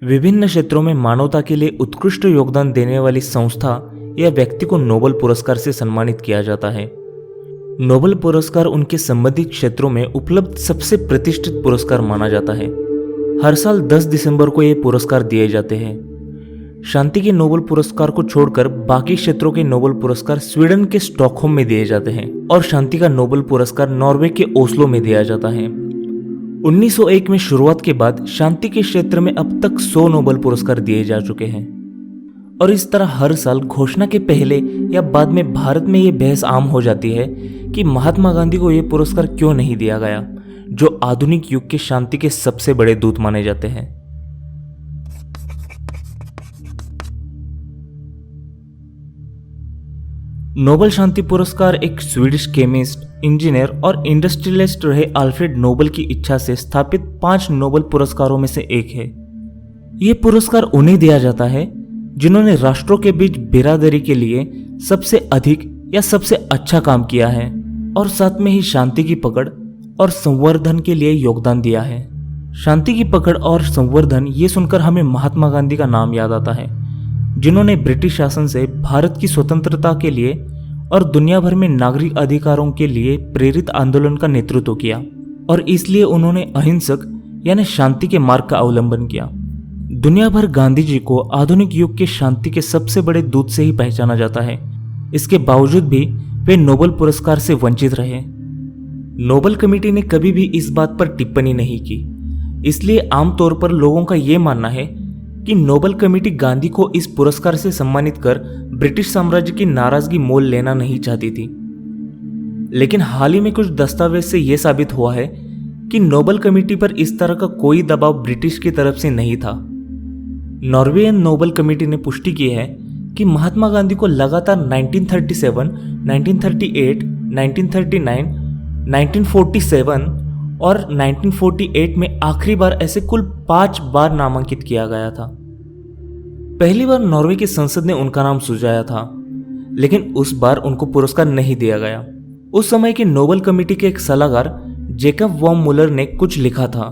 विभिन्न क्षेत्रों में मानवता के लिए उत्कृष्ट योगदान देने वाली संस्था या व्यक्ति को नोबेल पुरस्कार से सम्मानित किया जाता है। नोबेल पुरस्कार उनके संबंधित क्षेत्रों में उपलब्ध सबसे प्रतिष्ठित पुरस्कार माना जाता है। हर साल 10 दिसंबर को ये पुरस्कार दिए जाते हैं। शांति के नोबेल पुरस्कार को छोड़कर बाकी क्षेत्रों के नोबेल पुरस्कार स्वीडन के स्टॉकहोम में दिए जाते हैं और शांति का नोबेल पुरस्कार नॉर्वे के ओस्लो में दिया जाता है। 1901 में शुरुआत के बाद शांति के क्षेत्र में अब तक 100 नोबेल पुरस्कार दिए जा चुके हैं और इस तरह हर साल घोषणा के पहले या बाद में भारत में ये बहस आम हो जाती है कि महात्मा गांधी को ये पुरस्कार क्यों नहीं दिया गया, जो आधुनिक युग के शांति के सबसे बड़े दूत माने जाते हैं। नोबेल शांति पुरस्कार एक स्वीडिश केमिस्ट, इंजीनियर और इंडस्ट्रियलिस्ट रहे अल्फ्रेड नोबेल की इच्छा से स्थापित 5 नोबेल पुरस्कारों में से एक है। यह पुरस्कार उन्हें दिया जाता है जिन्होंने राष्ट्रों के बीच बिरादरी के लिए सबसे अधिक या सबसे अच्छा काम किया है और साथ में ही शांति की पकड़ और संवर्धन के लिए योगदान दिया है। शांति की पकड़ और संवर्धन ये सुनकर हमें महात्मा गांधी का नाम याद आता है, जिन्होंने ब्रिटिश शासन से भारत की स्वतंत्रता के लिए और दुनिया भर में नागरिक अधिकारों के लिए प्रेरित आंदोलन का नेतृत्व किया और इसलिए उन्होंने अहिंसक यानी शांति के मार्ग का अवलंबन किया। दुनिया भर गांधी जी को आधुनिक युग के शांति के सबसे बड़े दूत से ही पहचाना जाता है। इसके बावजूद भी वे नोबेल पुरस्कार से वंचित रहे। नोबेल कमेटी ने कभी भी इस बात पर टिप्पणी नहीं की, इसलिए आमतौर पर लोगों का यह मानना है कि नोबेल कमेटी गांधी को इस पुरस्कार से सम्मानित कर ब्रिटिश साम्राज्य की नाराजगी मोल लेना नहीं चाहती थी। लेकिन हाल ही में कुछ दस्तावेज से यह साबित हुआ है कि नोबेल कमेटी पर इस तरह का कोई दबाव ब्रिटिश की तरफ से नहीं था। नॉर्वेजियन नोबेल कमेटी ने पुष्टि की है कि महात्मा गांधी को लगातार 1937, 1938, 1939, 1947 और 1948 में आखिरी बार ऐसे कुल 5 बार नामांकित किया गया था। पहली बार नॉर्वे की संसद ने उनका नाम सुझाया था, लेकिन उस बार उनको पुरस्कार नहीं दिया गया। उस समय की नोबेल कमेटी के एक सलाहकार जेकब वॉन मुलर ने कुछ लिखा था।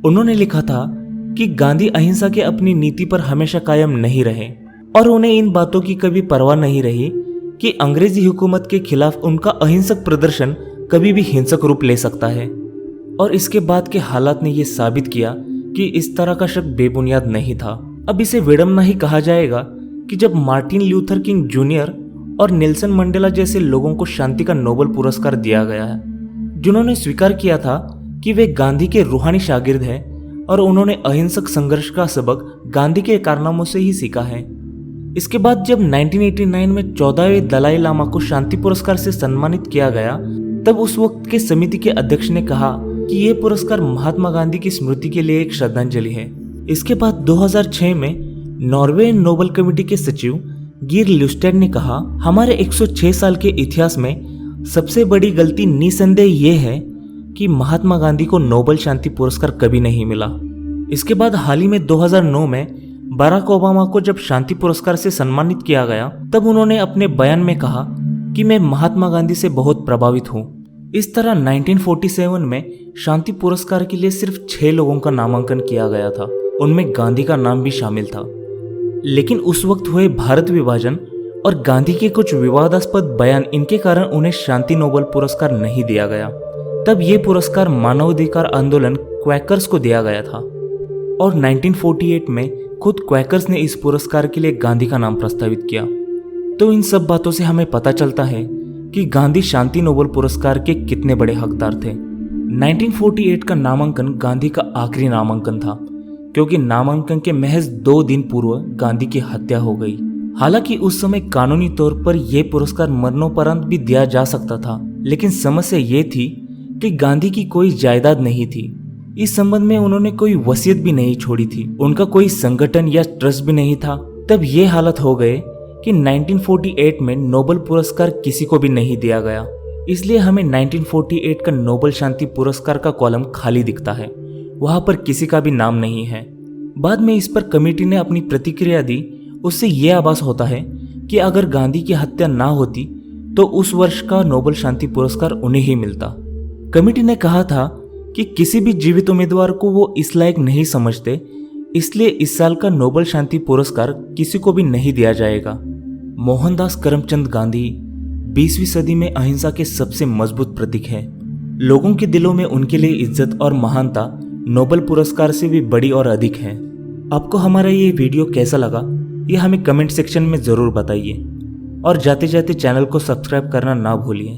उन्होंने लिखा था कि गांधी अहिंसा के अपनी नीति पर हमेशा कायम नहीं रहे और उन्हें इन बातों की कभी परवाह नहीं रही कि अंग्रेजी हुकूमत के खिलाफ उनका अहिंसक प्रदर्शन कभी भी हिंसक रूप ले सकता है। और इसके बाद के हालात ने यह साबित किया कि इस तरह का शक बेबुनियाद नहीं था। अब इसे विडंबना ही कहा जाएगा कि जब मार्टिन ल्यूथर किंग जूनियर और नेल्सन मंडेला जैसे लोगों को शांति का नोबेल पुरस्कार दिया गया है, जिन्होंने स्वीकार किया था कि वे गांधी के रूहानी शागिर्द हैं और उन्होंने अहिंसक संघर्ष का सबक गांधी के कारनामों से ही सीखा है। इसके बाद जब 1989 में 14वें दलाई लामा को शांति पुरस्कार से सम्मानित किया गया, तब उस वक्त के समिति के अध्यक्ष ने कहा कि यह पुरस्कार महात्मा गांधी की स्मृति के लिए एक श्रद्धांजलि है। इसके बाद 2006 में नॉर्वे नोबेल कमेटी के सचिव गिर ल्यूस्टेड ने कहा, हमारे 106 साल के इतिहास में सबसे बड़ी गलती निसंदेह ये है कि महात्मा गांधी को नोबेल शांति पुरस्कार कभी नहीं मिला। इसके बाद हाल ही में 2009 में बराक ओबामा को जब शांति पुरस्कार से सम्मानित किया गया, तब उन्होंने अपने बयान में कहा कि मैं महात्मा गांधी से बहुत प्रभावित हूँ। इस तरह 1947 में शांति पुरस्कार के लिए सिर्फ 6 लोगों का नामांकन किया गया था, उनमें गांधी का नाम भी शामिल था। लेकिन उस वक्त हुए भारत विभाजन और गांधी के कुछ विवादास्पद बयान, इनके कारण उन्हें शांति नोबेल पुरस्कार नहीं दिया गया। तब ये पुरस्कार मानवाधिकार आंदोलन क्वैकर्स को दिया गया था और 1948 में खुद क्वैकर्स ने इस पुरस्कार के लिए गांधी का नाम प्रस्तावित किया। तो इन सब बातों से हमें पता चलता है कि गांधी शांति नोबेल पुरस्कार के कितने बड़े हकदार थे। 1948 का नामांकन गांधी का आखिरी नामांकन था, क्योंकि नामांकन के महज 2 दिन पूर्व गांधी की हत्या हो गई। हालांकि उस समय कानूनी तौर पर यह पुरस्कार मरणोपरांत भी दिया जा सकता था, लेकिन समस्या ये थी कि गांधी की कोई जायदाद नहीं थी। इस संबंध में उन्होंने कोई वसीयत भी नहीं छोड़ी थी, उनका कोई संगठन या ट्रस्ट भी नहीं था। तब ये हालत हो गए कि 1948 में नोबेल पुरस्कार किसी को भी नहीं दिया गया। इसलिए हमें 1948 का नोबेल शांति पुरस्कार का कॉलम खाली दिखता है, वहां पर किसी का भी नाम नहीं है। बाद में इस पर कमेटी ने अपनी प्रतिक्रिया दी। उससे यह आभास होता है कि अगर गांधी की हत्या ना होती तो उस वर्ष का नोबेल शांति पुरस्कार उन्हें ही मिलता। कमेटी ने कहा था कि किसी भी जीवित उम्मीदवार को वो इस लायक नहीं समझते इसलिए इस साल का नोबेल शांति पुरस्कार किसी को भी नहीं दिया जाएगा। मोहनदास करमचंद गांधी 20वीं सदी में अहिंसा के सबसे मजबूत प्रतीक हैं। लोगों के दिलों में उनके लिए इज्जत और महानता नोबेल पुरस्कार से भी बड़ी और अधिक है। आपको हमारा ये वीडियो कैसा लगा ये हमें कमेंट सेक्शन में ज़रूर बताइए और जाते जाते चैनल को सब्सक्राइब करना ना भूलिए।